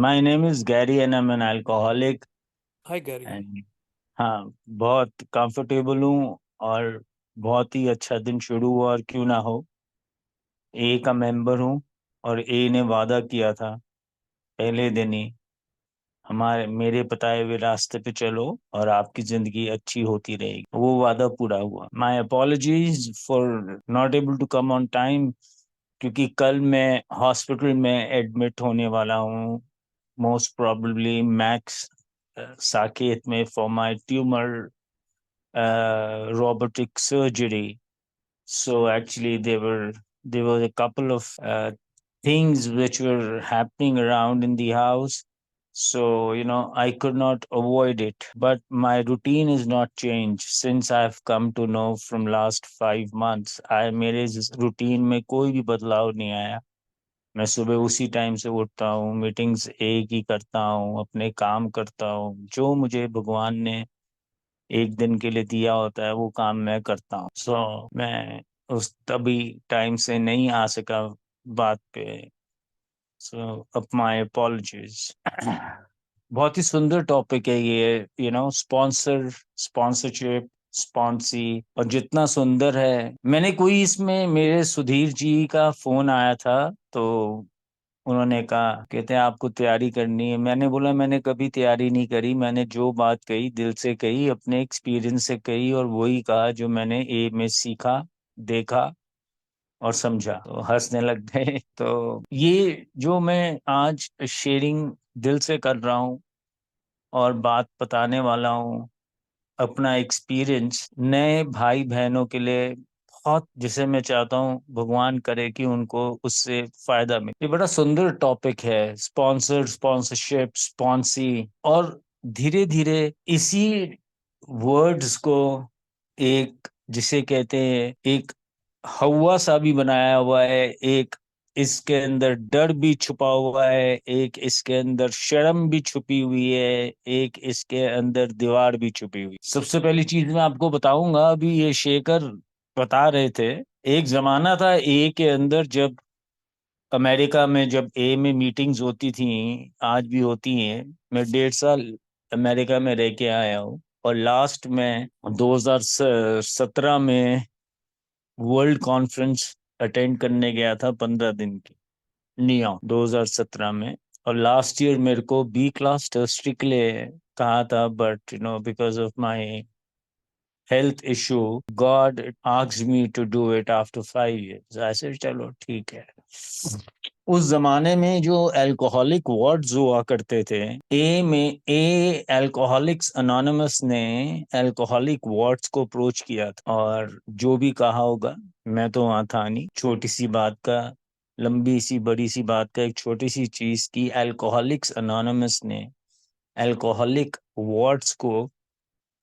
My name is Gary and I'm an alcoholic hi Gary. and हाँ, बहुत comfortable हूँ और बहुत ही अच्छा दिन शुरू हुआ और क्यों ना हो। ए का मेंबर हूँ और ए ने वादा किया था पहले दिन ही हमारे मेरे बताए हुए रास्ते पे चलो और आपकी जिंदगी अच्छी होती रहेगी। वो वादा पूरा हुआ। My apologies for not able to come on time, क्योंकि कल मैं हॉस्पिटल में एडमिट होने वाला हूँ, most probably Max Saket में for my tumor robotic surgery. So actually there were a couple of things which were happening around in the house. So, I could not avoid it. But my routine is not changed since I've come to know from last 5 months. मेरे routine में कोई भी बदलाव नहीं आया। मैं सुबह उसी टाइम से उठता हूँ, मीटिंग्स एक ही करता हूँ, अपने काम करता हूँ, जो मुझे भगवान ने एक दिन के लिए दिया होता है वो काम मैं करता हूँ। मैं उस तभी टाइम से नहीं आ सका बात पे। Up my apologies. बहुत ही सुंदर टॉपिक है ये, स्पॉन्सरशिप, स्पॉन्सी, और जितना सुंदर है। मैंने कोई इसमें मेरे सुधीर जी का फोन आया था, तो उन्होंने कहा, कहते हैं आपको तैयारी करनी है। मैंने बोला मैंने कभी तैयारी नहीं करी, मैंने जो बात कही दिल से कही, अपने एक्सपीरियंस से कही और वही कहा जो मैंने ए में सीखा, देखा और समझा। तो हंसने लग गए। तो ये जो मैं आज शेयरिंग दिल से कर रहा हूँ और बात बताने वाला हूँ, अपना एक्सपीरियंस नए भाई बहनों के लिए बहुत, जिसे मैं चाहता हूँ भगवान करे कि उनको उससे फायदा मिले। ये बड़ा सुंदर टॉपिक है, स्पॉन्सरशिप, स्पॉन्सी। और धीरे धीरे इसी वर्ड्स को एक, जिसे कहते हैं, एक हवा सा भी बनाया हुआ है, एक इसके अंदर डर भी छुपा हुआ है, एक इसके अंदर शर्म भी छुपी हुई है, एक इसके अंदर दीवार भी छुपी हुई। सबसे पहली चीज मैं आपको बताऊंगा, अभी ये शेखर बता रहे थे, एक जमाना था ए के अंदर, जब अमेरिका में जब ए में मीटिंग्स होती थी, आज भी होती हैं। मैं 1.5 साल अमेरिका में रह के आया हूँ और लास्ट में 2017 में वर्ल्ड कॉन्फ्रेंस अटेंड करने गया था, 15 दिन की, न्यूयॉर्क, 2017 में। और लास्ट ईयर मेरे को बी क्लास टर्स्ट्री के लिए कहा था, but because of my health issue, God asked me to do it after 5 years. ऐसे चलो ठीक है। उस जमाने में जो अल्कोहलिक वार्ड्स हुआ करते थे, ए अल्कोहलिक्स अनोनिमस ने अल्कोहलिक वार्ड्स को अप्रोच किया था, और जो भी कहा होगा, मैं तो वहां था नहीं, छोटी सी बात का, लंबी सी बड़ी सी बात का, एक छोटी सी चीज की, अल्कोहलिक्स अनोनिमस ने अल्कोहलिक वार्ड्स को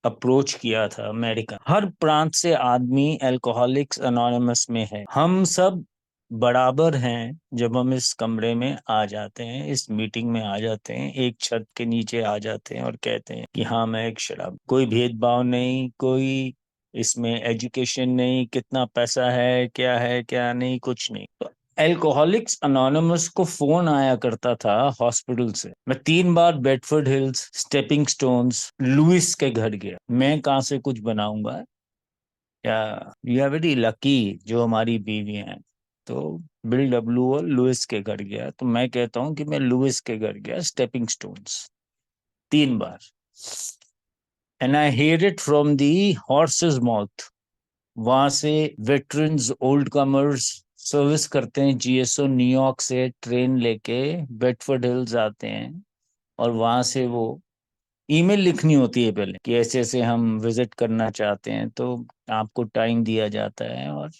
अप्रोच किया था। अमेरिका, हर प्रांत से आदमी अल्कोहलिक्स अनोनिमस में है। हम सब बराबर हैं जब हम इस कमरे में आ जाते हैं, इस मीटिंग में आ जाते हैं, एक छत के नीचे आ जाते हैं और कहते हैं कि हाँ मैं एक शराब। कोई भेदभाव नहीं, कोई इसमें एजुकेशन नहीं, कितना पैसा है क्या नहीं, कुछ नहीं। तो एल्कोहलिक्स अनोनिमस को फोन आया करता था हॉस्पिटल से। मैं 3 बार Bedford Hills, Stepping Stones, Louis के घर गया। मैं कहाँ से कुछ बनाऊंगा, या वी आर वेरी लकी जो हमारी बीवी हैं। तो बिल डब्ल्यू और लुइस के घर गया, तो मैं कहता हूँ कि मैं लुइस के घर गया, स्टेपिंग स्टोन्स 3 बार। And I hear it from the horse's mouth. वहां से वेटरन्स, ओल्ड कमर्स सर्विस करते हैं, जीएसओ न्यूयॉर्क से ट्रेन लेके बेडफोर्ड हिल्स आते हैं, और वहां से वो ईमेल लिखनी होती है पहले कि ऐसे ऐसे हम विजिट करना चाहते हैं। तो आपको टाइम दिया जाता है और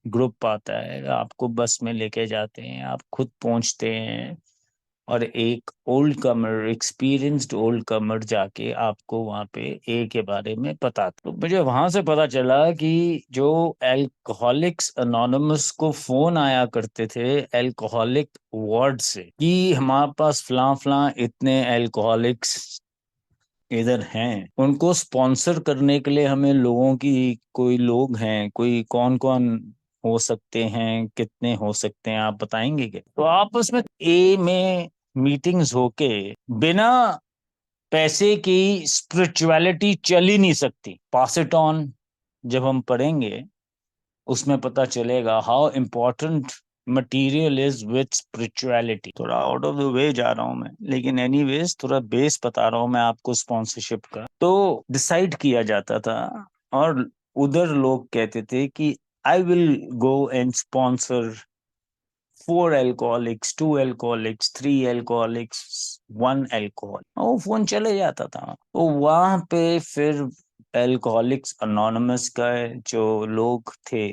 ग्रुप आता है, आपको बस में लेके जाते हैं, आप खुद पहुंचते हैं, और एक ओल्ड कमर, एक्सपीरियंस्ड ओल्ड कमर जाके आपको वहां पे ए के बारे में पता। तो मुझे वहां से पता चला कि जो एल्कोहलिक्स अनोनिमस को फोन आया करते थे एल्कोहलिक वार्ड से, कि हमारे पास फलां फलां इतने एल्कोहलिक्स इधर हैं, उनको स्पॉन्सर करने के लिए हमें लोगों की, कोई लोग हैं, कोई कौन कौन हो सकते हैं, कितने हो सकते हैं, आप बताएंगे क्या? तो आपस में ए में मीटिंग्स होके बिना पैसे की स्पिरिचुअलिटी चल ही नहीं सकती। पास इट ऑन जब हम पढ़ेंगे उसमें पता चलेगा how important material is with spirituality. थोड़ा आउट ऑफ द वे जा रहा हूं मैं, लेकिन एनीवेज थोड़ा बेस बता रहा हूं मैं आपको स्पॉन्सरशिप का। तो डिसाइड किया जाता था और उधर लोग कहते थे कि I will go and sponsor 4 alcoholics, 2 alcoholics, 3 alcoholics, 1 alcohol. वो फोन चले जाता था। तो वहां पे फिर अल्कोहलिक्स अनोनिमस का जो लोग थे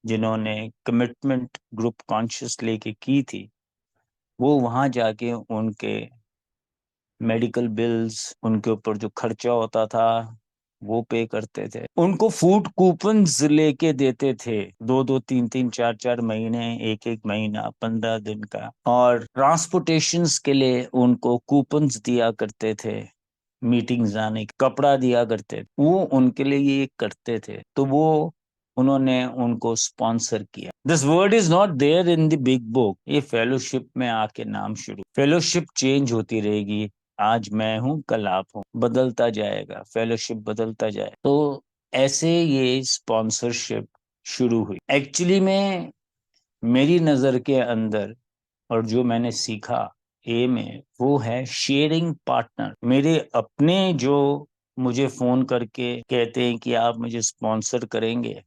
जिन्होंने कमिटमेंट ग्रुप कॉन्शियस लेके की थी, वो वहां जाके उनके मेडिकल बिल्स, उनके ऊपर जो खर्चा होता था वो पे करते थे। उनको फूड कूपन्स लेके देते थे, 2-2, 3-3, 4-4 महीने, 1-1 महीना, 15 दिन का। और ट्रांसपोर्टेशंस के लिए उनको कूपन्स दिया करते थे, मीटिंग्स आने कपड़ा दिया करते थे, वो उनके लिए ये करते थे। तो वो उन्होंने उनको स्पॉन्सर किया। This word is not there in the Big book. ये फेलोशिप में आके नाम शुरू। फेलोशिप चेंज होती रहेगी, आज मैं हूं कल आप हो, बदलता जाएगा, फेलोशिप बदलता जाए। तो ऐसे ये स्पॉन्सरशिप शुरू हुई। एक्चुअली में मेरी नजर के अंदर और जो मैंने सीखा ए में, वो है शेयरिंग पार्टनर। मेरे अपने जो मुझे फोन करके कहते हैं कि आप मुझे स्पॉन्सर करेंगे।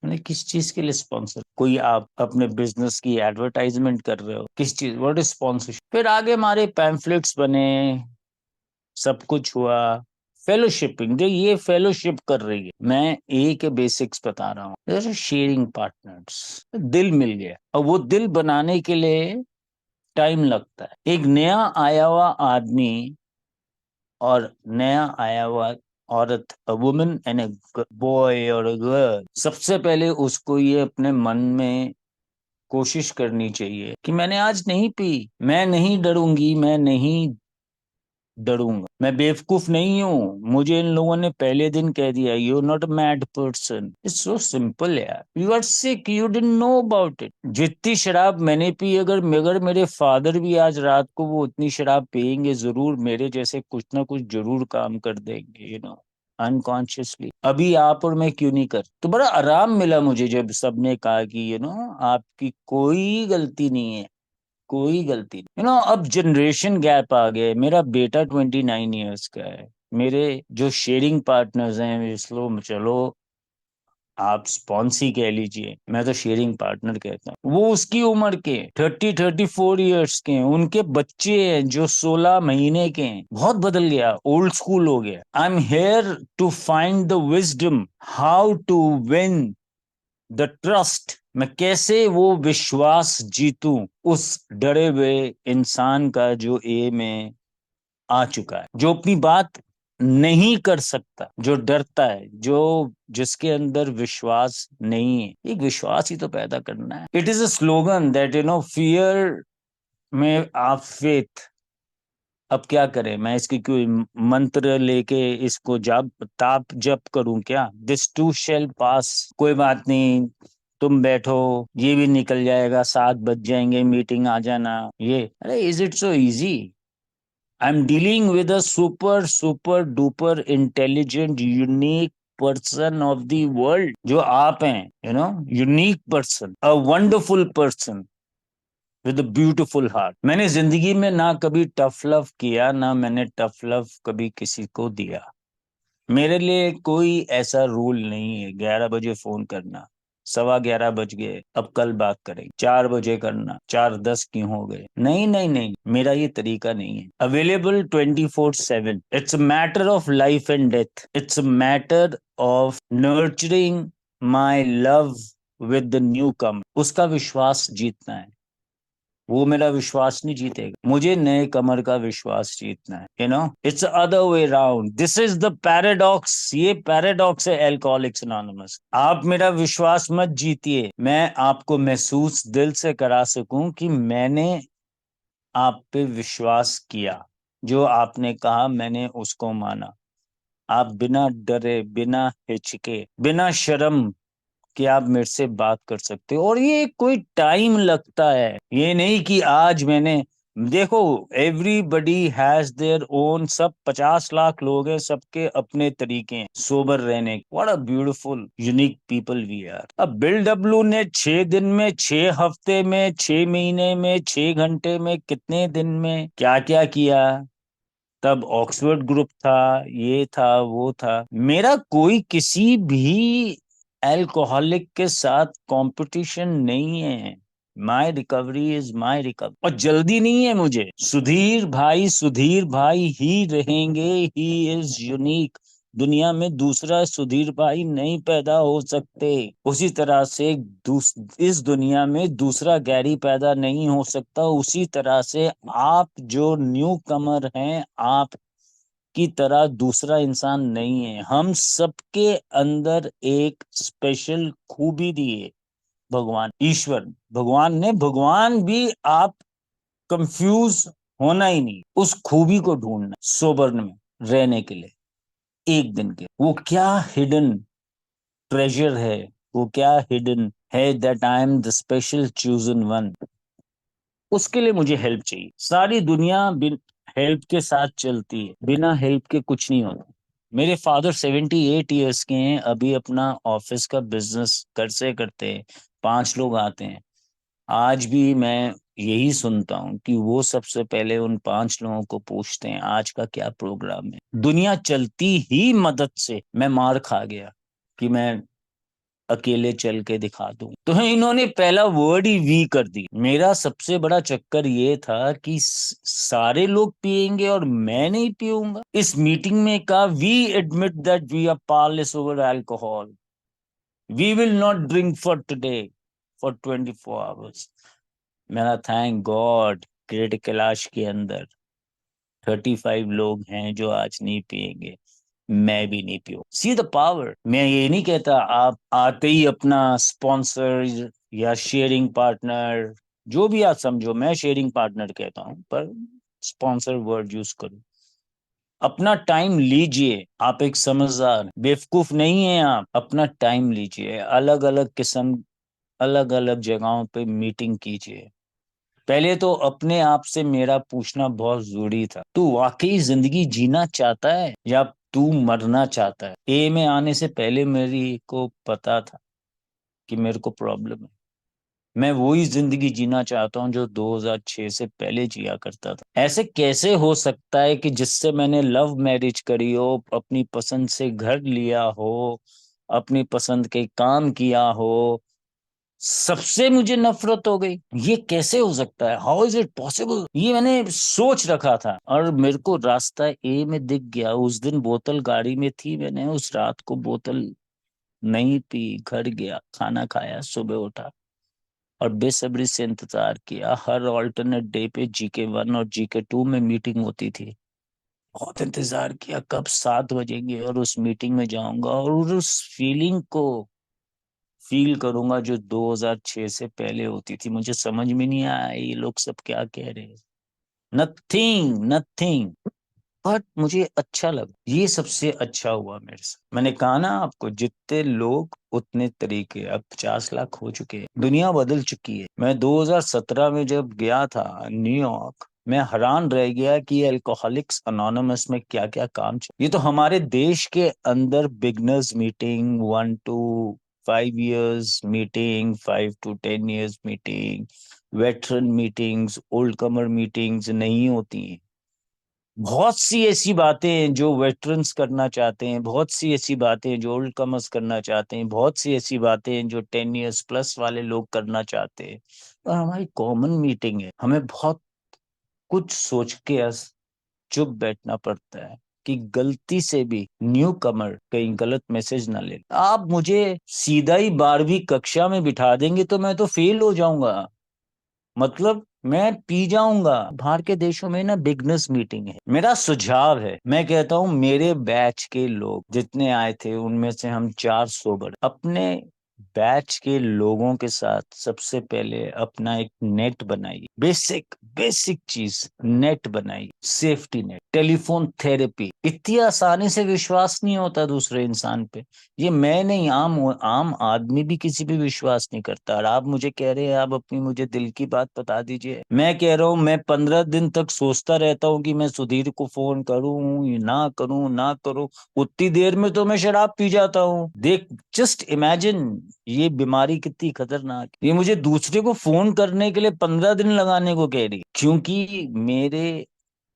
मैंने किस चीज के लिए स्पॉन्सर? कोई आप अपने बिजनेस की एडवर्टाइजमेंट कर रहे हो? किस चीज? What is sponsorship? फिर आगे हमारे पैम्फलेट्स बने, सब कुछ हुआ। फेलोशिपिंग, जो ये फेलोशिप कर रही है, मैं ए के बेसिक्स बता रहा हूँ। शेयरिंग पार्टनर्स, दिल मिल गया। और वो दिल बनाने के लिए टाइम लगता है। एक नया आया हुआ आदमी और नया आया हुआ औरत, a woman and a boy और अ गर्ल, सबसे पहले उसको ये अपने मन में कोशिश करनी चाहिए कि मैंने आज नहीं पी, मैं नहीं डरूंगी, मैं नहीं डरूंगा, मैं बेवकूफ नहीं हूँ। मुझे इन लोगों ने पहले दिन कह दिया you are not a mad person. It's so simple यार। You are sick, you didn't know about it. जितनी शराब मैंने पी, अगर मेरे फादर भी आज रात को वो उतनी शराब पियेंगे, जरूर मेरे जैसे कुछ ना कुछ जरूर काम कर देंगे, अनकॉन्शियसली। अभी आप और मैं क्यों नहीं कर? तो बड़ा आराम मिला मुझे जब सबने कहा कि आपकी कोई गलती नहीं है, कोई गलती नहीं। अब जनरेशन गैप आ गया। मेरा बेटा 29 ईयर्स का है। मेरे जो शेयरिंग पार्टनर्स हैं, इसलो चलो आप स्पॉन्सी कह लीजिए, मैं तो शेयरिंग पार्टनर कहता हूँ, वो उसकी उम्र के 34 के हैं। उनके बच्चे हैं जो 16 महीने के हैं। बहुत बदल गया, ओल्ड स्कूल हो गया। I am here to find the wisdom how to win the trust. मैं कैसे वो विश्वास जीतूं उस डरे हुए इंसान का जो ए में आ चुका है, जो अपनी बात नहीं कर सकता, जो डरता है, जो जिसके अंदर विश्वास नहीं है। एक विश्वास ही तो पैदा करना है। It is a slogan that fear में आप फेथ। अब क्या करें? मैं इसकी कोई मंत्र लेके इसको जाप ताप जप करूं क्या? दिस टू शेल पास। कोई बात नहीं, तुम बैठो, ये भी निकल जाएगा, 7 बज जाएंगे, मीटिंग आ जाना। ये अरे is it so easy? I am dealing with a super super duper intelligent unique person of the world, जो आप हैं। Unique person, a wonderful person with a beautiful heart. मैंने जिंदगी में ना कभी टफ लव किया, ना मैंने टफ लव कभी किसी को दिया। मेरे लिए कोई ऐसा रूल नहीं है 11 बजे फोन करना, 11:15 बज गए, अब कल बात करेंगे, 4 बजे करना, 4:10 क्यों हो गए? नहीं नहीं नहीं, मेरा ये तरीका नहीं है। Available 24/7। It's a matter of life and death. It's a matter of nurturing my love with the new कम। उसका विश्वास जीतना है। वो मेरा विश्वास नहीं जीतेगा, मुझे नए कमर का विश्वास जीतना है। It's other way round. This is the paradox. ये पैराडॉक्स है एल्कोहलिक्स अनोनिमस। आप मेरा विश्वास मत जीतिए, मैं आपको महसूस दिल से करा सकूं कि मैंने आप पे विश्वास किया, जो आपने कहा मैंने उसको माना। आप बिना डरे, बिना हिचके, बिना शर्म कि आप मेरे से बात कर सकते हो। और ये कोई टाइम लगता है, ये नहीं कि आज देखो, एवरीबडी हैज देयर ओन, सब 50 लाख लोग हैं, सबके अपने तरीके हैं सोबर रहने के। What a beautiful unique people we are. अब बिल डब्ल्यू ने 6 दिन में, 6 हफ्ते में, 6 महीने में, 6 घंटे में, कितने दिन में क्या क्या किया। तब ऑक्सफोर्ड ग्रुप था, ये था वो था। मेरा कोई किसी भी अल्कोहलिक के साथ कंपटीशन नहीं है। माई रिकवरी इज माई रिकवरी, और जल्दी नहीं है मुझे। सुधीर भाई ही रहेंगे। He is unique. दुनिया में दूसरा सुधीर भाई नहीं पैदा हो सकते। उसी तरह से इस दुनिया में दूसरा गैरी पैदा नहीं हो सकता। उसी तरह से आप जो न्यू कमर हैं, आप की तरह दूसरा इंसान नहीं है। हम सबके अंदर एक स्पेशल खूबी दी है भगवान ईश्वर। भगवान भी आप कंफ्यूज होना ही नहीं, उस खूबी को ढूंढना सोबर में रहने के लिए एक दिन के। वो क्या हिडन ट्रेजर है, वो क्या हिडन है, that I am the special chosen one. उसके लिए मुझे हेल्प चाहिए। सारी दुनिया बिन हेल्प के साथ चलती है, बिना हेल्प के कुछ नहीं होता। मेरे फादर 78 ईयर्स के हैं, अभी अपना ऑफिस का बिजनेस घर से करते हैं। 5 लोग आते हैं। आज भी मैं यही सुनता हूँ कि वो सबसे पहले उन 5 लोगों को पूछते हैं आज का क्या प्रोग्राम है। दुनिया चलती ही मदद से। मैं मार खा गया कि मैं अकेले चल के दिखा दूं, तो इन्होंने पहला वर्ड ही वी कर दी। मेरा सबसे बड़ा चक्कर ये था कि सारे लोग पिएंगे और मैं नहीं पीऊंगा। इस मीटिंग में कहा, we admit that we are powerless over alcohol, we will not drink for today, for 24 hours. मेरा थैंक गॉड ग्रेट कैलाश के अंदर 35 लोग हैं जो आज नहीं पिएंगे। मैं भी नहीं पीऊँ। See the power. मैं ये नहीं कहता आप आते ही अपना स्पॉन्सर या शेयरिंग पार्टनर, जो भी आप समझो, मैं शेयरिंग पार्टनर कहता हूं, पर स्पॉन्सर वर्ड यूज करूं। अपना टाइम लीजिए। आप एक समझदार, बेवकूफ नहीं है। आप अपना टाइम लीजिए, अलग अलग किस्म, अलग अलग जगहों पे मीटिंग कीजिए। पहले तो अपने आप से मेरा पूछना बहुत जरूरी था, तू वाकई जिंदगी जीना चाहता है या तू मरना चाहता है। ए में आने से पहले मेरी को पता था कि मेरे को प्रॉब्लम है। मैं वही जिंदगी जीना चाहता हूँ जो 2006 से पहले जिया करता था। ऐसे कैसे हो सकता है कि जिससे मैंने लव मैरिज करी हो, अपनी पसंद से घर लिया हो, अपनी पसंद के काम किया हो, सबसे मुझे नफरत हो गई। ये कैसे हो सकता है? How is it possible? ये मैंने सोच रखा था और मेरे को रास्ता ए में दिख गया। उस दिन बोतल गाड़ी में थी, मैंने उस रात को बोतल नहीं पी, घर गया, खाना खाया, सुबह उठा और बेसब्री से इंतजार किया। हर ऑल्टरनेट डे पे GK 1 और GK 2 में मीटिंग होती थी। बहुत इंतजार किया कब 7 बजेंगे और उस मीटिंग में जाऊंगा और उस फीलिंग को फील करूंगा जो 2006 से पहले होती थी। मुझे समझ में नहीं आया ये लोग सब क्या कह रहे हैं। नथिंग नथिंग, बट मुझे अच्छा लगा। ये सबसे अच्छा हुआ मेरे साथ। मैंने कहा ना आपको, जितने लोग उतने तरीके। अब 50 लाख हो चुके हैं, दुनिया बदल चुकी है। मैं 2017 में जब गया था न्यूयॉर्क, मैं हैरान रह गया कि अल्कोहलिक्स अनोनिमस में क्या क्या काम चल। ये तो हमारे देश के अंदर beginners meeting, 1 to 5 years meeting, 5 to 10 years meeting, veteran meetings, old Qamar meetings नहीं होती हैं। बहुत सी ऐसी बातें हैं जो वेटरन्स करना चाहते हैं, बहुत सी ऐसी बातें हैं जो ओल्ड कमर्स करना चाहते हैं, बहुत सी ऐसी बातें हैं जो 10 years प्लस वाले लोग करना चाहते हैं। और हमारी कॉमन मीटिंग है। हमें बहुत कुछ सोच के चुप बैठना पड़ता है कि गलती से भी न्यू कमर कहीं गलत मैसेज ना ले। आप मुझे सीधा ही 12वीं कक्षा में बिठा देंगे तो मैं तो फेल हो जाऊंगा, मतलब मैं पी जाऊंगा। बाहर के देशों में ना बिगनर्स मीटिंग है। मेरा सुझाव है, मैं कहता हूं मेरे बैच के लोग जितने आए थे उनमें से हम 4 सोबर, अपने बैच के लोगों के साथ सबसे पहले अपना एक नेट बनाइए, बेसिक बेसिक चीज नेट बनाइए, सेफ्टी नेट। टेलीफोन थेरेपी, इतनी आसानी से विश्वास नहीं होता दूसरे इंसान पे। ये मैं नहीं, आम आम आदमी भी किसी पे विश्वास नहीं करता। और आप मुझे कह रहे हैं आप अपनी मुझे दिल की बात बता दीजिए। मैं कह रहा हूँ मैं 15 दिन तक सोचता रहता हूँ कि मैं सुधीर को फोन करूं ना करूं ना करूं, उतनी देर में तो मैं शराब पी जाता हूँ। देख, जस्ट इमेजिन ये बीमारी कितनी खतरनाक है। ये मुझे दूसरे को फोन करने के लिए 15 दिन लगाने को कह रही, क्योंकि मेरे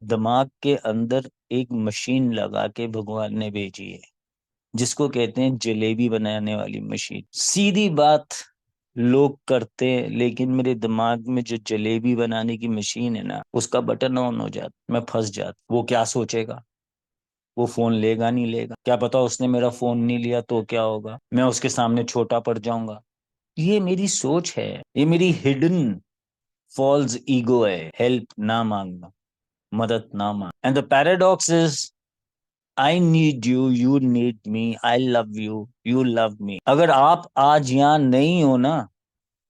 दिमाग के अंदर एक मशीन लगा के भगवान ने भेजी है, जिसको कहते हैं जलेबी बनाने वाली मशीन। सीधी बात लोग करते हैं, लेकिन मेरे दिमाग में जो जलेबी बनाने की मशीन है ना, उसका बटन ऑन हो जाता, मैं फंस जाता। वो क्या सोचेगा, वो फोन लेगा नहीं लेगा, क्या पता उसने मेरा फोन नहीं लिया तो क्या होगा, मैं उसके सामने छोटा पड़ जाऊंगा। ये मेरी सोच है, ये मेरी हिडन फॉल्स ईगो है। हेल्प ना मांगना, मदद ना मांग। And the paradox is I need you, you need me, I love you love me. अगर आप आज यहाँ नहीं हो ना,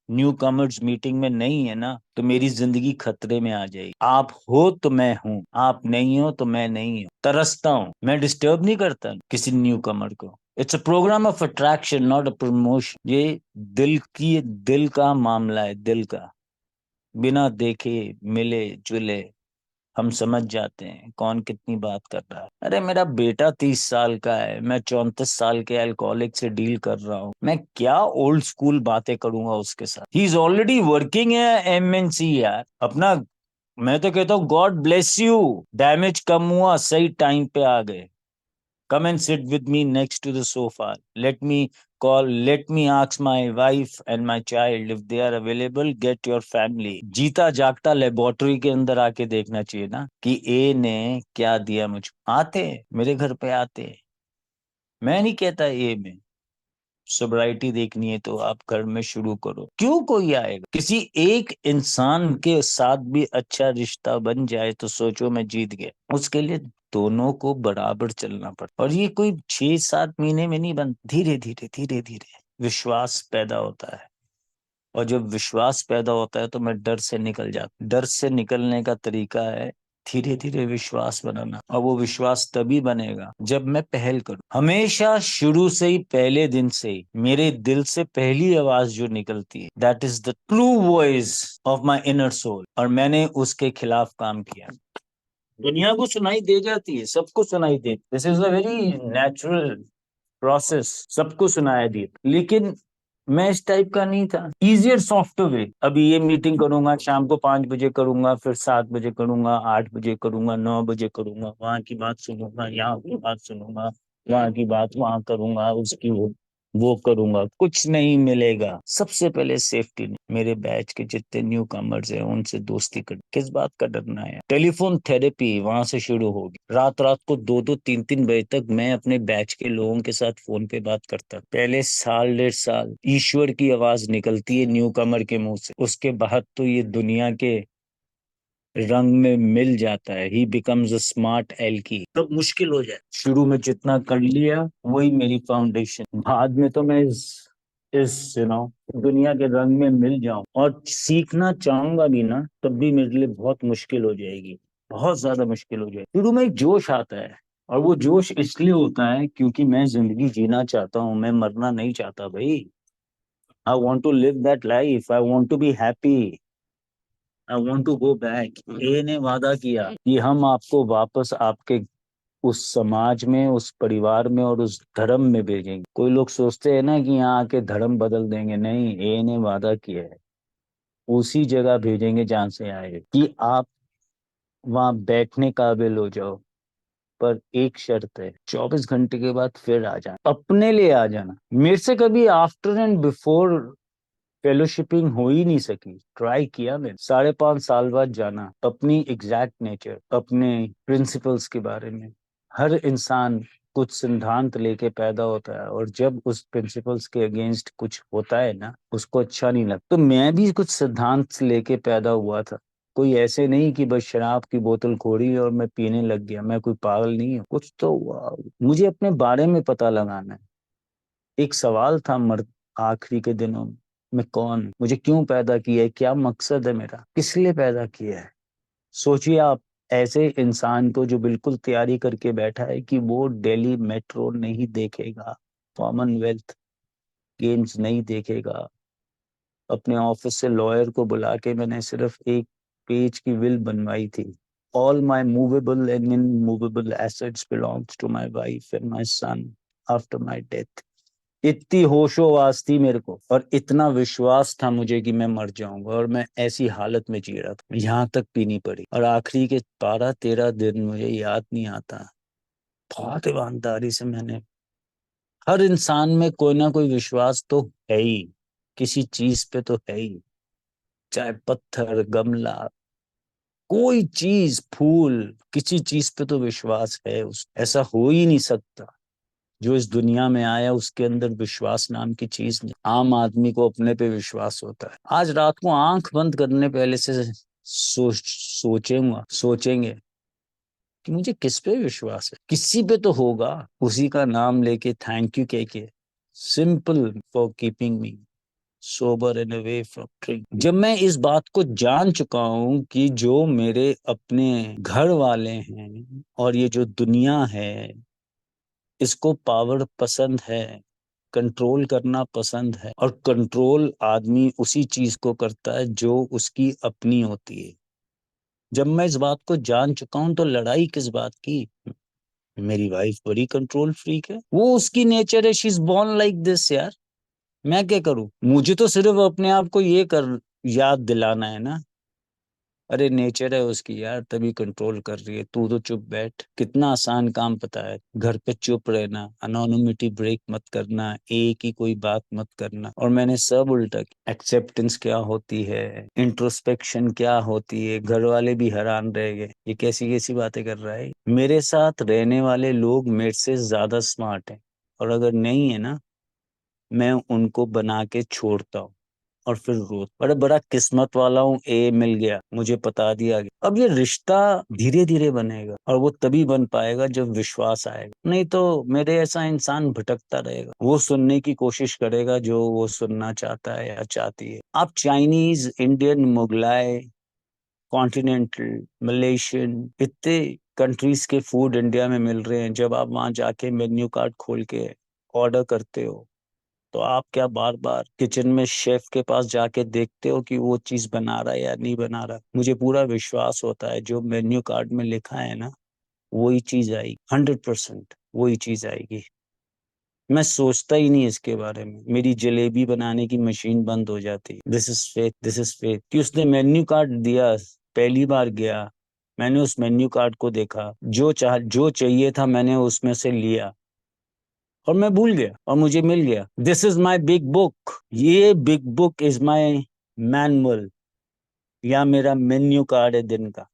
न्यू कमर्स मीटिंग में नहीं है ना, तो मेरी जिंदगी खतरे में आ जाएगी। आप हो तो मैं हूं, आप नहीं हो तो मैं नहीं हूं। तरसता हूं, मैं डिस्टर्ब नहीं करता किसी न्यू कमर को। It's a programme of attraction, not a promotion. ये दिल का मामला है, दिल का। बिना देखे मिले जुले हम समझ जाते हैं कौन कितनी बात कर रहा है। अरे मेरा बेटा 30 साल का है, मैं 34 साल के अल्कोहलिक से डील कर रहा हूँ। मैं क्या ओल्ड स्कूल बातें करूंगा उसके साथ। ही इज ऑलरेडी वर्किंग है एमएनसी यार अपना। मैं तो कहता हूँ गॉड ब्लेस यू, डैमेज कम हुआ, सही टाइम पे आ गए। Come and sit with me next to the sofa. Let me ask my wife and my child if they are available. Get your family. जीता जागता लेबोरेटरी के अंदर आके देखना चाहिए ना कि ए ने क्या दिया मुझको। आते हैं, मेरे घर पे आते हैं। मैं नहीं कहता ए में सोब्राइटी देखनी है तो आप घर में शुरू करो। क्यों कोई आएगा? किसी एक इंसान के साथ भी अच्छा रिश्ता बन जाए तो सोचो मैं जीत गया। उसके लिए दोनों को बराबर चलना पड़ता, और ये कोई 6-7 महीने में नहीं बन, धीरे धीरे धीरे धीरे विश्वास पैदा होता है। और जब विश्वास पैदा होता है तो मैं डर से निकल जाता। डर से निकलने का तरीका है धीरे धीरे विश्वास बनाना। और वो विश्वास तभी बनेगा जब मैं पहल करूं। हमेशा शुरू से ही, पहले दिन से ही मेरे दिल से पहली आवाज जो निकलती है, that is the true voice of my inner soul. और मैंने उसके खिलाफ काम किया। दुनिया को सुनाई दे जाती है, सबको सुनाई दे, this is a very natural process, सबको सुनाया दिया। लेकिन मैं इस टाइप का नहीं था। इजियर सॉफ्ट वे, अभी ये मीटिंग करूंगा शाम को 5 बजे करूंगा, फिर 7 बजे करूंगा, 8 बजे करूंगा, 9 बजे करूंगा, वहां की बात सुनूंगा, यहाँ की बात सुनूंगा, वहां की बात वहां करूंगा, उसकी वो करूंगा, कुछ नहीं मिलेगा। सबसे पहले सेफ्टी नहीं। मेरे बैच के जितने न्यू कमर्स हैं उनसे दोस्ती कर, किस बात का डरना है? टेलीफोन थेरेपी वहां से शुरू होगी। रात रात को 2-2 3-3 बजे तक मैं अपने बैच के लोगों के साथ फोन पे बात करता। पहले साल 1.5 साल ईश्वर की आवाज निकलती है न्यू कमर के मुंह से, उसके बाद तो ये दुनिया के रंग में मिल जाता है। ही बिकम्स अ स्मार्ट एल्की। तब मुश्किल हो जाए, शुरू में जितना कर लिया वही मेरी फाउंडेशन। बाद में तो मैं इस दुनिया के रंग में मिल जाऊं और सीखना चाहूंगा भी ना, तब भी मेरे लिए बहुत मुश्किल हो जाएगी, बहुत ज्यादा मुश्किल हो जाएगी। शुरू में एक जोश आता है, और वो जोश इसलिए होता है क्योंकि मैं जिंदगी जीना चाहता हूँ, मैं मरना नहीं चाहता भाई। I want to live that life, I want to be happy, I want to go back. ए ने वादा किया कि हम आपको वापस आपके उस समाज में, उस परिवार में और उस धर्म में भेजेंगे। कोई लोग सोचते हैं ना कि यहाँ आके धर्म बदल देंगे, नहीं, ए ने वादा किया है उसी जगह भेजेंगे जहां से आए, कि आप वहां बैठने काबिल हो जाओ। पर एक शर्त है, 24 घंटे के बाद फिर आ जाना, अपने लिए आ जाना। मेरे से कभी आफ्टर एंड बिफोर फेलोशिपिंग हो ही नहीं सकी। ट्राई किया मैंने, 5.5 साल बाद जाना, अपनी एग्जैक्ट नेचर, अपने प्रिंसिपल्स के बारे में। हर इंसान कुछ सिद्धांत लेके पैदा होता है, और जब उस प्रिंसिपल्स के अगेंस्ट कुछ होता है ना, उसको अच्छा नहीं लगता। तो मैं भी कुछ सिद्धांत लेके पैदा हुआ था। कोई ऐसे नहीं कि बस शराब की बोतल खोली और मैं पीने लग गया। मैं कोई पागल नहीं हूँ, कुछ तो हुआ। मुझे अपने बारे में पता लगाना है। एक सवाल था, आखिरी के दिनों में मैं कौन, मुझे क्यों पैदा किया है, क्या मकसद है मेरा, किस लिए पैदा किया है। सोचिए आप, ऐसे इंसान को जो बिल्कुल तैयारी करके बैठा है कि वो दिल्ली मेट्रो नहीं देखेगा, कॉमनवेल्थ गेम्स नहीं देखेगा। अपने ऑफिस से लॉयर को बुला के मैंने सिर्फ एक पेज की विल बनवाई थी। All my movable and immovable assets belongs to my wife and my son after my death. इतनी होशोवास थी मेरे को और इतना विश्वास था मुझे कि मैं मर जाऊंगा, और मैं ऐसी हालत में जी रहा था, यहाँ तक पीनी पड़ी। और आखिरी के 12-13 दिन मुझे याद नहीं आता, बहुत ईमानदारी से मैंने, हर इंसान में कोई ना कोई विश्वास तो है ही, किसी चीज पे तो है ही, चाहे पत्थर, गमला, कोई चीज, फूल, किसी चीज पे तो विश्वास है। उस ऐसा हो ही नहीं सकता जो इस दुनिया में आया उसके अंदर विश्वास नाम की चीज नहीं। आम आदमी को अपने पे विश्वास होता है। आज रात को आंख बंद करने पहले से सोचेंगे कि मुझे किस पे विश्वास है, किसी पे तो होगा। उसी का नाम लेके थैंक यू कह के, simple for keeping me sober and away from drink. जब मैं इस बात को जान चुका हूं कि जो मेरे अपने घर वाले हैं और ये जो दुनिया है, इसको पावर पसंद है, कंट्रोल करना पसंद है, और कंट्रोल आदमी उसी चीज को करता है जो उसकी अपनी होती है। जब मैं इस बात को जान चुका हूं तो लड़ाई किस बात की। मेरी वाइफ बड़ी कंट्रोल फ्रीक है, वो उसकी नेचर है, she is born like this यार। मैं क्या करूं, मुझे तो सिर्फ अपने आप को ये कर याद दिलाना है ना, अरे नेचर है उसकी यार, तभी कंट्रोल कर रही है, तू तो चुप बैठ। कितना आसान काम पता है, घर पे चुप रहना, अनोनिमिटी ब्रेक मत करना, एक ही कोई बात मत करना। और मैंने सब उल्टा किया। एक्सेप्टेंस क्या होती है, इंट्रोस्पेक्शन क्या होती है, घर वाले भी हैरान रह गए, ये कैसी कैसी बातें कर रहा है। मेरे साथ रहने वाले लोग मेरे से ज्यादा स्मार्ट हैं, और अगर नहीं है ना, मैं उनको बना के छोड़ता हूँ और फिर रो, बड़ा बड़ा किस्मत वाला हूँ, ए मिल गया, मुझे बता दिया गया। अब ये रिश्ता धीरे धीरे बनेगा, और वो तभी बन पाएगा जब विश्वास आएगा। नहीं तो मेरे ऐसा इंसान भटकता रहेगा, वो सुनने की कोशिश करेगा जो वो सुनना चाहता है या चाहती है। आप Chinese, Indian, Mughlai, continental, Malaysian, इतने कंट्रीज के फूड इंडिया में मिल रहे हैं। जब आप वहां जाके मेन्यू कार्ड खोल के ऑर्डर करते हो, तो आप क्या बार बार किचन में शेफ के पास जाके देखते हो कि वो चीज बना रहा है या नहीं बना रहा। मुझे पूरा विश्वास होता है जो मेन्यू कार्ड में लिखा है ना, वही चीज आएगी, 100% वही चीज आएगी। मैं सोचता ही नहीं इसके बारे में, मेरी जलेबी बनाने की मशीन बंद हो जाती। This is faith, this is faith कि उसने मेन्यू कार्ड दिया, पहली बार गया, मैंने उस मेन्यू कार्ड को देखा, जो चाहिए था मैंने उसमें से लिया, और मैं भूल गया और मुझे मिल गया। This is my big book, ये big book is my manual, या मेरा मेन्यू कार्ड है दिन का।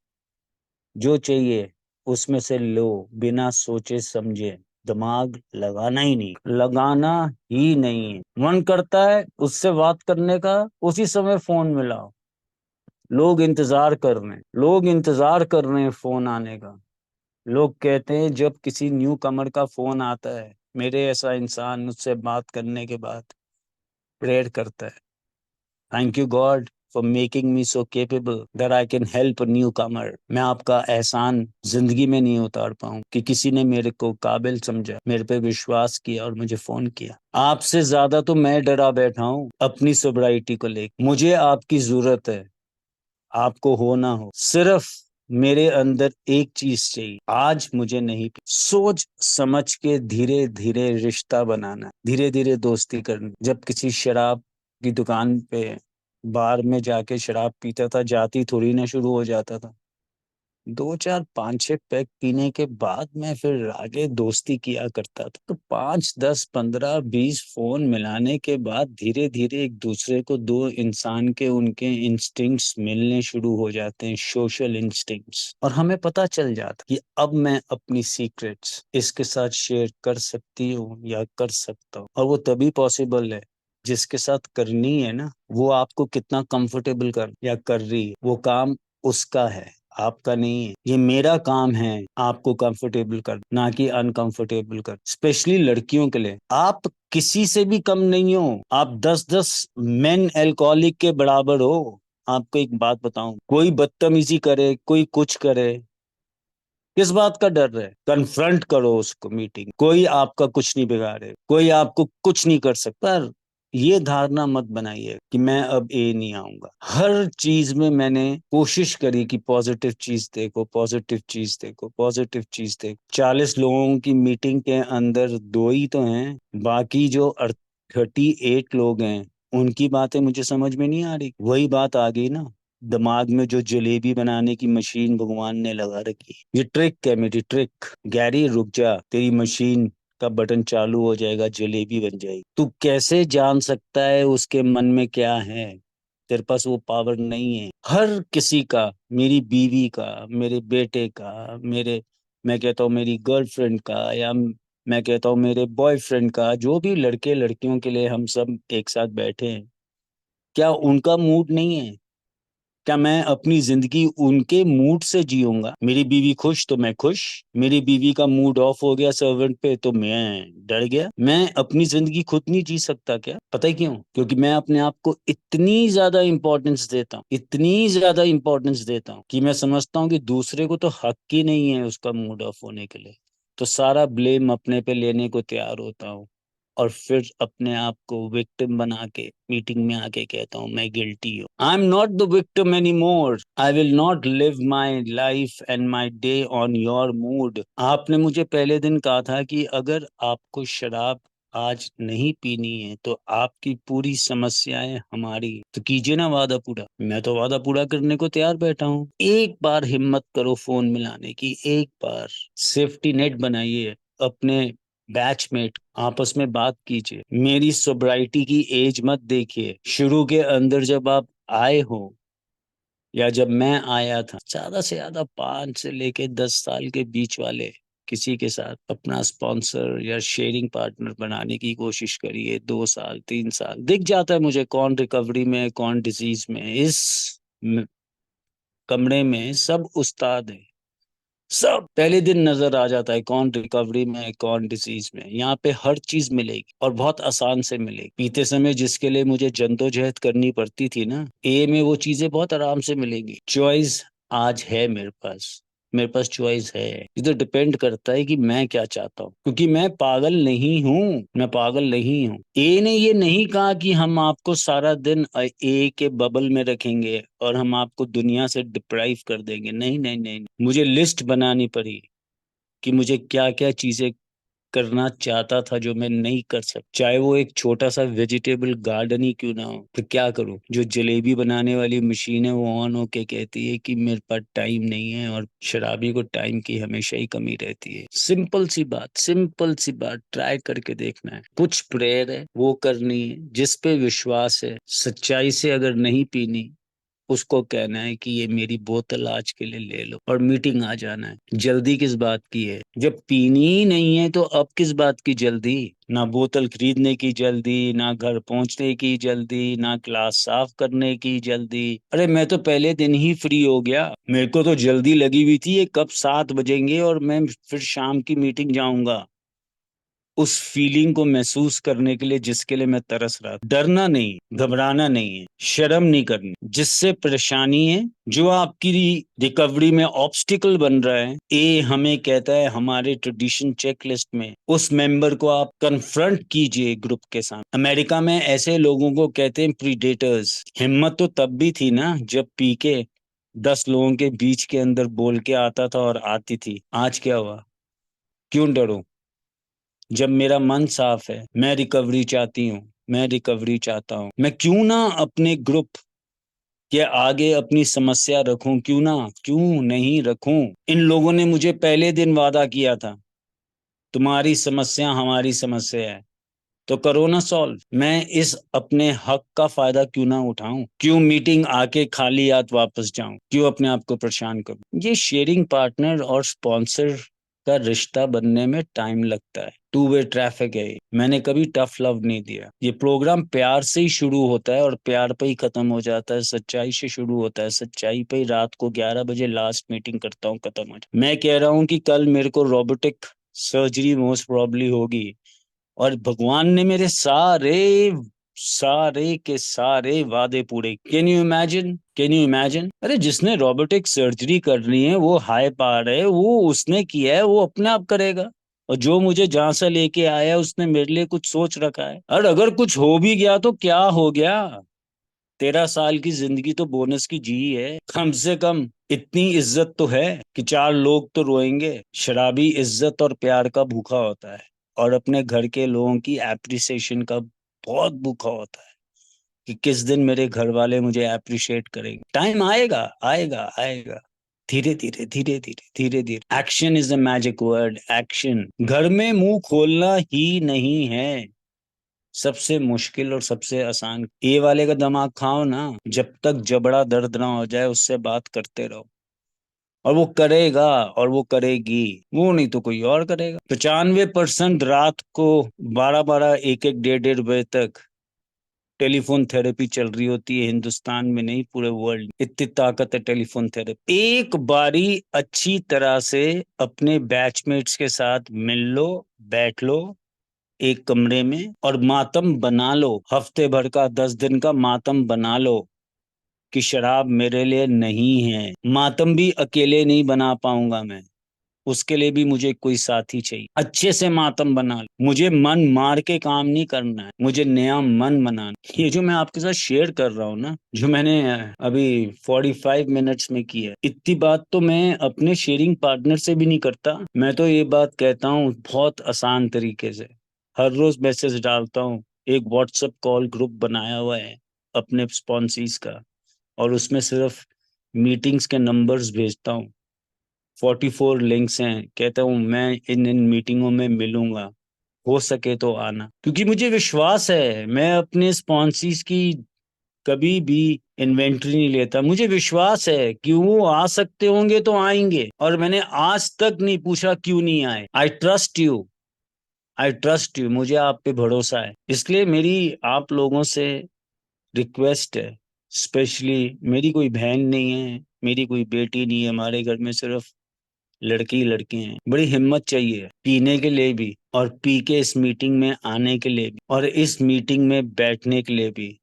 जो चाहिए उसमें से लो, बिना सोचे समझे। दिमाग लगाना ही नहीं, लगाना ही नहीं है। मन करता है उससे बात करने का, उसी समय फोन मिलाओ। लोग इंतजार कर रहे हैं फोन आने का। लोग कहते हैं जब किसी न्यू कमर का फोन आता है, मेरे ऐसा इंसान मुझसे बात करने के बाद प्रेयर करता है, thank you God for making me so capable that I can help newcomer. मैं आपका एहसान जिंदगी में नहीं उतार पाऊं कि किसी ने मेरे को काबिल समझा, मेरे पे विश्वास किया और मुझे फोन किया। आपसे ज्यादा तो मैं डरा बैठा हूं अपनी सोब्राइटी को लेकर। मुझे आपकी जरूरत है, आपको हो ना हो, सिर्फ मेरे अंदर एक चीज चाहिए, आज मुझे नहीं सोच समझ के धीरे धीरे रिश्ता बनाना, धीरे धीरे दोस्ती करनी। जब किसी शराब की दुकान पे, बार में जाके शराब पीता था, जाती थोड़ी ना शुरू हो जाता था। 2 4 5 6 पैक पीने के बाद मैं फिर आगे दोस्ती किया करता था। तो 5 10 15 20 फोन मिलाने के बाद धीरे धीरे एक दूसरे को, दो इंसान के उनके इंस्टिंक्ट्स मिलने शुरू हो जाते हैं, सोशल इंस्टिंक्ट्स। और हमें पता चल जाता कि अब मैं अपनी सीक्रेट्स इसके साथ शेयर कर सकती हूँ या कर सकता हूँ। और वो तभी पॉसिबल है जिसके साथ करनी है ना, वो आपको कितना कंफर्टेबल कर या कर रही है, वो काम उसका है। आपका नहीं है। ये मेरा काम है आपको कंफर्टेबल कर, ना कि अनकंफर्टेबल कर, स्पेशली लड़कियों के लिए। आप किसी से भी कम नहीं हो, आप 10-10 मेन अल्कोहलिक के बराबर हो। आपको एक बात बताऊं, कोई बदतमीजी करे, कोई कुछ करे, किस बात का डर है? कन्फ्रंट करो उसको मीटिंग। कोई आपका कुछ नहीं बिगाड़े, कोई आपको कुछ नहीं कर सकता। पर ये धारणा मत बनाइए कि मैं अब ए नहीं आऊंगा। हर चीज में मैंने कोशिश करी कि पॉजिटिव चीज देखो, पॉजिटिव चीज देखो, पॉजिटिव चीज देखो। 40 लोगों की मीटिंग के अंदर दो ही तो हैं, बाकी जो 38 लोग हैं उनकी बातें मुझे समझ में नहीं आ रही। वही बात आ गई ना, दिमाग में जो जलेबी बनाने की मशीन भगवान ने लगा रखी है। ये ट्रिक है, मेरी ट्रिक। गैरी रुक जा, तेरी मशीन का बटन चालू हो जाएगा, जलेबी बन जाएगी। तू कैसे जान सकता है उसके मन में क्या है? तेरे पास वो पावर नहीं है। हर किसी का, मेरी बीवी का, मेरे बेटे का, मेरे, मैं कहता हूँ मेरी गर्लफ्रेंड का, या मैं कहता हूँ मेरे बॉयफ्रेंड का, जो भी लड़के लड़कियों के लिए हम सब एक साथ बैठे हैं, क्या उनका मूड नहीं है? क्या मैं अपनी जिंदगी उनके मूड से जीऊंगा? मेरी बीवी खुश तो मैं खुश, मेरी बीवी का मूड ऑफ हो गया सर्वेंट पे तो मैं डर गया। मैं अपनी जिंदगी खुद नहीं जी सकता क्या? पता है क्यों? क्योंकि मैं अपने आप को इतनी ज्यादा इंपॉर्टेंस देता हूँ, इतनी ज्यादा इंपॉर्टेंस देता हूँ कि मैं समझता हूँ कि दूसरे को तो हक ही नहीं है उसका मूड ऑफ होने के लिए। तो सारा ब्लेम अपने पे लेने को तैयार होता हूँ, और फिर अपने आप को विक्टिम बना के मीटिंग में आके कहता हूँ मैं गिल्टी हूँ। I am not the victim any more. I will not live my life and my day on your mood. आपने मुझे पहले दिन कहा था कि अगर आपको शराब आज नहीं पीनी है तो आपकी पूरी समस्याएं हमारी, तो कीजिए ना वादा पूरा। मैं तो वादा पूरा करने को तैयार बैठा हूँ। एक बार हिम्मत करो फोन मिलाने की, एक बार सेफ्टी नेट बनाइए अपने बैचमेट, आपस में बात कीजिए। मेरी सोब्राइटी की एज मत देखिए। शुरू के अंदर जब आप आए हो, या जब मैं आया था, ज्यादा से ज्यादा 5 से लेके 10 साल के बीच वाले किसी के साथ अपना स्पॉन्सर या शेयरिंग पार्टनर बनाने की कोशिश करिए। 2 साल 3 साल दिख जाता है मुझे कौन रिकवरी में है, कौन डिजीज में है। इस म- कमरे में सब उस्ताद हैं, सब पहले दिन नजर आ जाता है कौन रिकवरी में है, कौन डिसीज में है। यहाँ पे हर चीज मिलेगी और बहुत आसान से मिलेगी। पीते समय जिसके लिए मुझे जद्दोजहद करनी पड़ती थी ना, ए में वो चीजें बहुत आराम से मिलेगी। चॉइस आज है मेरे पास, मेरे पास चॉइस है। ये तो डिपेंड करता है कि मैं क्या चाहता हूँ, क्योंकि मैं पागल नहीं हूँ, मैं पागल नहीं हूँ। ए ने ये नहीं कहा कि हम आपको सारा दिन ए के बबल में रखेंगे और हम आपको दुनिया से डिप्राइव कर देंगे। नहीं नहीं नहीं, मुझे लिस्ट बनानी पड़ी कि मुझे क्या क्या चीजें करना चाहता था जो मैं नहीं कर सकता। चाहे वो एक छोटा सा वेजिटेबल गार्डन ही क्यों ना हो, तो क्या करूं? जो जलेबी बनाने वाली मशीन है वो ऑन होके कहती है कि मेरे पास टाइम नहीं है, और शराबी को टाइम की हमेशा ही कमी रहती है। सिंपल सी बात, सिंपल सी बात, ट्राई करके देखना है। कुछ प्रेयर है वो करनी है, जिस पे विश्वास है, सच्चाई से अगर नहीं पीनी, उसको कहना है कि ये मेरी बोतल आज के लिए ले लो और मीटिंग आ जाना है। जल्दी किस बात की है? जब पीनी ही नहीं है तो अब किस बात की जल्दी? ना बोतल खरीदने की जल्दी, ना घर पहुंचने की जल्दी, ना क्लास साफ करने की जल्दी। अरे मैं तो पहले दिन ही फ्री हो गया। मेरे को तो जल्दी लगी हुई थी, ये कब 7 बजेंगे और मैं फिर शाम की मीटिंग जाऊंगा, उस फीलिंग को महसूस करने के लिए जिसके लिए मैं तरस रहा था। डरना नहीं, घबराना नहीं है, शर्म नहीं करनी। जिससे परेशानी है, जो आपकी रिकवरी में ऑब्स्टिकल बन रहा है, ए हमें कहता है हमारे ट्रेडिशन चेकलिस्ट में, उस मेंबर को आप कन्फ्रंट कीजिए ग्रुप के साथ। अमेरिका में ऐसे लोगों को कहते हैं प्रीडेटर्स। हिम्मत तो तब भी थी ना जब पी के 10 लोगों के बीच के अंदर बोल के आता था और आती थी। आज क्या हुआ? क्यों डरो? जब मेरा मन साफ है, मैं रिकवरी चाहती हूँ, मैं रिकवरी चाहता हूँ, मैं क्यों ना अपने ग्रुप के आगे अपनी समस्या रखूं? क्यों ना, क्यों नहीं रखूं? इन लोगों ने मुझे पहले दिन वादा किया था, तुम्हारी समस्या हमारी समस्या है, तो करो ना सॉल्व। मैं इस अपने हक का फायदा क्यों ना उठाऊं? क्यों मीटिंग आके खाली हाथ वापस जाऊं? क्यों अपने आप को परेशान करूं? ये शेयरिंग पार्टनर और स्पॉन्सर का रिश्ता बनने में टाइम लगता है, टू वे ट्रैफिक है ये। मैंने कभी टफ लव नहीं दिया। ये प्रोग्राम प्यार से ही शुरू होता है और प्यार पे ही खत्म हो जाता है, सच्चाई से शुरू होता है, सच्चाई पे ही रात को 11 बजे लास्ट मीटिंग करता हूँ, खत्म हो जाता। मैं कह रहा हूँ कि कल मेरे को रोबोटिक सर्जरी मोस्ट प्रोबेबली होगी और भगवान ने मेरे सारे सारे के सारे वादे पूरे। Can you imagine, can you imagine? अरे जिसने रोबोटिक सर्जरी करनी है वो हाई पावर है, वो उसने किया है, वो अपने आप करेगा। और जो मुझे जहां से लेके आया उसने मेरे लिए कुछ सोच रखा है। और अगर कुछ हो भी गया तो क्या हो गया? 13 साल की जिंदगी तो बोनस की जी है। कम से कम इतनी इज्जत तो है कि 4 लोग तो रोएंगे। शराबी इज्जत और प्यार का भूखा होता है और अपने घर के लोगों की एप्रिसिएशन का बहुत भूखा होता है कि किस दिन मेरे घर वाले मुझे अप्रिशिएट करेंगे। टाइम आएगा, आएगा, आएगा। धीरे धीरे, धीरे धीरे, धीरे धीरे। Action is the magic word, action. घर में मुंह खोलना ही नहीं है सबसे मुश्किल और सबसे आसान। ए वाले का दिमाग खाओ ना, जब तक जबड़ा दर्द ना हो जाए उससे बात करते रहो। और वो करेगा और वो करेगी, वो नहीं तो कोई और करेगा। 95% रात को 12-12, 1-1, 1:30 बजे तक टेलीफोन थेरेपी चल रही होती है, हिंदुस्तान में नहीं पूरे वर्ल्ड में। इतनी ताकत है टेलीफोन थेरेपी। एक बारी अच्छी तरह से अपने बैचमेट्स के साथ मिल लो, बैठ लो एक कमरे में और मातम बना लो, हफ्ते भर का 10 दिन का मातम बना लो कि शराब मेरे लिए नहीं है। मातम भी अकेले नहीं बना पाऊंगा मैं, उसके लिए भी मुझे कोई साथी चाहिए। अच्छे से मातम बना लो। मुझे मन मार के काम नहीं करना है, मुझे नया मन बनाना है। ये जो मैं आपके साथ शेयर कर रहा हूँ ना, जो मैंने अभी 45 मिनट्स में की है, इतनी बात तो मैं अपने शेयरिंग पार्टनर से भी नहीं करता। मैं तो ये बात कहता हूँ बहुत आसान तरीके से। हर रोज मैसेज डालता हूँ, एक व्हाट्सएप कॉल ग्रुप बनाया हुआ है अपने स्पॉन्सीज का, और उसमें सिर्फ मीटिंग्स के नंबर्स भेजता हूँ। 44 लिंक्स हैं, कहता हूँ मैं इन इन मीटिंगों में मिलूंगा, हो सके तो आना। क्योंकि मुझे विश्वास है, मैं अपने स्पॉन्सीज की कभी भी इन्वेंटरी नहीं लेता। मुझे विश्वास है कि वो आ सकते होंगे तो आएंगे, और मैंने आज तक नहीं पूछा क्यों नहीं आए। I trust you, I trust you, मुझे आप पे भरोसा है। इसलिए मेरी आप लोगों से रिक्वेस्ट है, स्पेशली मेरी कोई बहन नहीं है, मेरी कोई बेटी नहीं है, हमारे घर में सिर्फ लड़के ही लड़के हैं। बड़ी हिम्मत चाहिए पीने के लिए भी, और पी के इस मीटिंग में आने के लिए भी, और इस मीटिंग में बैठने के लिए भी,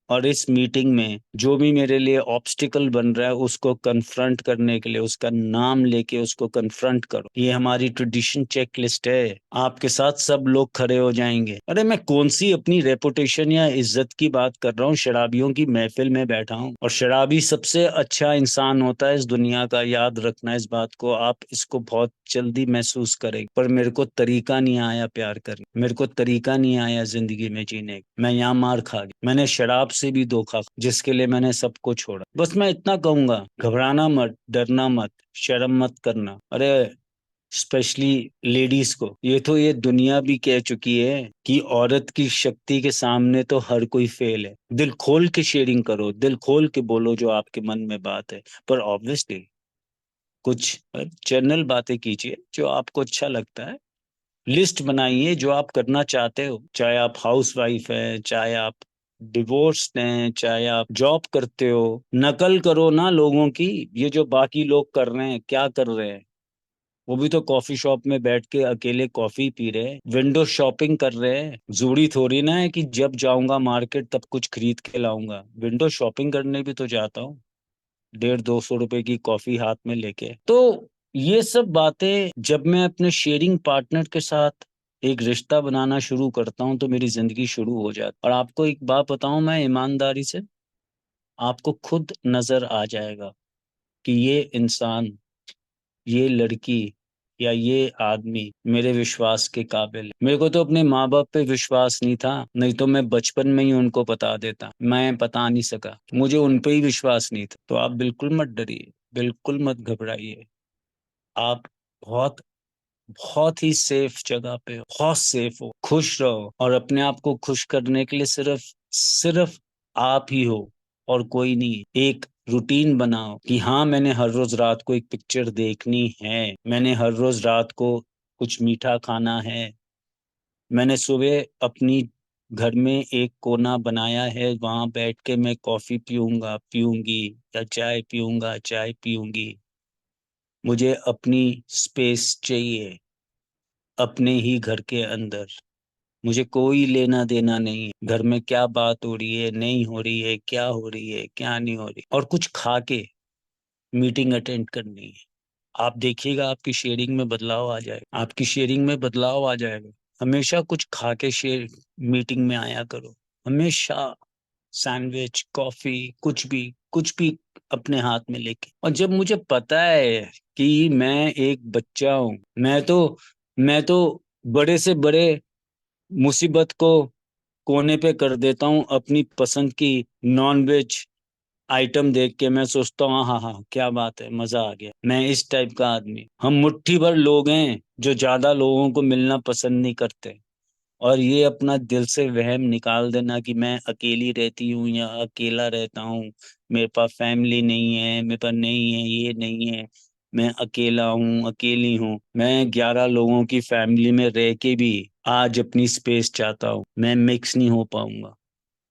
और इस मीटिंग में जो भी मेरे लिए ऑब्स्टिकल बन रहा है उसको कन्फ्रंट करने के लिए, उसका नाम लेके उसको कन्फ्रंट करो। ये हमारी ट्रेडिशन चेक लिस्ट है। आपके साथ सब लोग खड़े हो जाएंगे। अरे मैं कौन सी अपनी रेपुटेशन या इज्जत की बात कर रहा हूँ, शराबियों की महफिल में बैठा हूँ। और शराबी सबसे अच्छा इंसान होता है इस दुनिया का, याद रखना इस बात को। आप इसको बहुत जल्दी महसूस करेंगे। पर मेरे को तरीका नहीं आया प्यार करने, मेरे को तरीका नहीं आया जिंदगी में जीने का। मैं यहाँ मार खा गया, मैंने शराब से भी धोखा खाया, जिसके लिए मैंने सबको छोड़ा। बस मैं इतना कहूंगा, घबराना मत, डरना मत, शर्म मत करना। अरे स्पेशली लेडीज को, ये दुनिया भी कह चुकी है कि औरत की शक्ति के सामने तो हर कोई फेल है। दिल खोल के शेयरिंग करो, दिल खोल के बोलो जो आपके मन में बात है। पर ऑब्वियसली कुछ जनरल बातें कीजिए जो आपको अच्छा लगता है। लिस्ट बनाइए जो आप करना चाहते हो, चाहे आप हाउस वाइफ है, चाहे आप डिवोर्स हैं, चाहे आप जॉब करते हो। नकल करो ना लोगों की। ये जो बाकी लोग कर रहे हैं, क्या कर रहे हैं? वो भी तो कॉफी शॉप में बैठ के अकेले कॉफी पी रहे हैं, विंडो शॉपिंग कर रहे हैं। जरूरी थोड़ी ना है कि जब जाऊंगा मार्केट तब कुछ खरीद के लाऊंगा। विंडो शॉपिंग करने भी तो जाता हूँ, 150-200 रुपए की कॉफी हाथ में लेके। तो ये सब बातें जब मैं अपने शेयरिंग पार्टनर के साथ एक रिश्ता बनाना शुरू करता हूँ तो मेरी जिंदगी शुरू हो जाती। और आपको एक बात बताऊं मैं ईमानदारी से, आपको खुद नजर आ जाएगा कि ये इंसान, ये लड़की या ये आदमी मेरे विश्वास के काबिल है। मेरे को तो अपने माँ बाप पे विश्वास नहीं था, नहीं तो मैं बचपन में ही उनको बता देता। मैं बता नहीं सका, मुझे उन पे ही विश्वास नहीं था। तो आप बिल्कुल मत डरिए, बिल्कुल मत घबराइए। आप बहुत बहुत ही सेफ जगह पे हो, बहुत सेफ हो। खुश रहो, और अपने आप को खुश करने के लिए सिर्फ सिर्फ आप ही हो और कोई नहीं। एक रूटीन बनाओ कि हाँ मैंने हर रोज रात को एक पिक्चर देखनी है, मैंने हर रोज रात को कुछ मीठा खाना है, मैंने सुबह अपनी घर में एक कोना बनाया है, वहां बैठ के मैं कॉफी पीऊंगा पीऊंगी या चाय पीऊंगा चाय पीऊंगी। मुझे अपनी स्पेस चाहिए अपने ही घर के अंदर। मुझे कोई लेना देना नहीं है घर में क्या बात हो रही है नहीं हो रही है, क्या हो रही है क्या नहीं हो रही, और कुछ खा के मीटिंग अटेंड करनी है। आप देखिएगा आपकी शेयरिंग में बदलाव आ जाएगा, आपकी शेयरिंग में बदलाव आ जाएगा। हमेशा कुछ खा के शेयर मीटिंग में आया करो, हमेशा सैंडविच कॉफी कुछ भी अपने हाथ में लेके। और जब मुझे पता है कि मैं एक बच्चा हूँ, मैं तो बड़े से बड़े मुसीबत को कोने पे कर देता हूँ अपनी पसंद की नॉन वेज आइटम देख के। मैं सोचता हूँ हाँ हाँ हाँ, क्या बात है, मजा आ गया। मैं इस टाइप का आदमी, हम मुट्ठी भर लोग हैं जो ज्यादा लोगों को मिलना पसंद नहीं करते। और ये अपना दिल से वहम निकाल देना कि मैं अकेली रहती हूँ या अकेला रहता हूँ, मेरे पास फैमिली नहीं है, मेरे पास नहीं है, ये नहीं है, मैं अकेला हूँ अकेली हूँ। मैं 11 लोगों की फैमिली में रह के भी आज अपनी स्पेस चाहता हूँ। मैं मिक्स नहीं हो पाऊंगा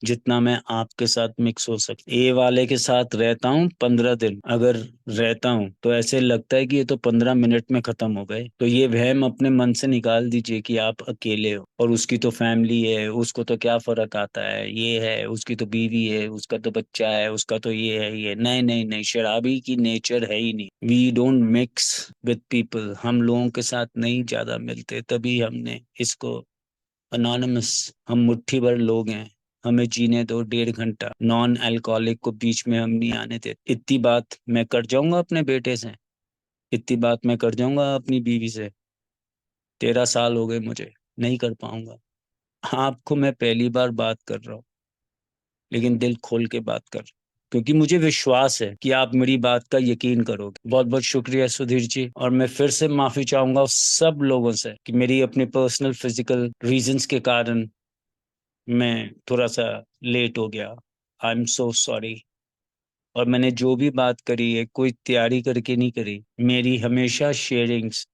जितना मैं आपके साथ मिक्स हो सकता। ए वाले के साथ रहता हूँ 15 दिन, अगर रहता हूँ तो ऐसे लगता है कि ये तो 15 मिनट में खत्म हो गए। तो ये वहम अपने मन से निकाल दीजिए कि आप अकेले हो और उसकी तो फैमिली है, उसको तो क्या फर्क आता है, ये है उसकी तो बीवी है, उसका तो बच्चा है, उसका तो ये है। नहीं नहीं नहीं, शराबी की नेचर है ही नहीं। We don't mix with people, हम लोगों के साथ नहीं ज्यादा मिलते, तभी हमने इसको अनोनिमस। हम मुट्ठी भर लोग हैं, हमें जीने दो 1.5 घंटा। नॉन अल्कोहलिक को बीच में हम नहीं आने देते। इतनी बात मैं कर जाऊंगा अपने बेटे से, इतनी बात मैं कर जाऊंगा अपनी बीवी से। 13 साल हो गए मुझे, नहीं कर पाऊंगा। आपको मैं पहली बार बात कर रहा हूँ, लेकिन दिल खोल के बात कर रहा हूं, क्योंकि मुझे विश्वास है कि आप मेरी बात का यकीन करोगे। बहुत बहुत शुक्रिया सुधीर जी, और मैं फिर से माफी चाहूंगा उस सब लोगों से कि मेरी अपनी पर्सनल फिजिकल रीजंस के कारण मैं थोड़ा सा लेट हो गया। I am so sorry. और मैंने जो भी बात करी है कोई तैयारी करके नहीं करी, मेरी हमेशा शेयरिंग्स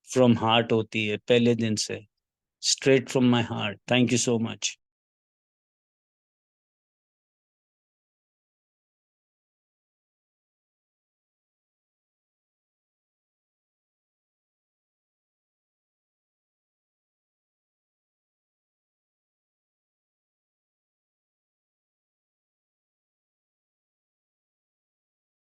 फ्रॉम हार्ट होती है, पहले दिन से, straight from my heart. Thank you so much.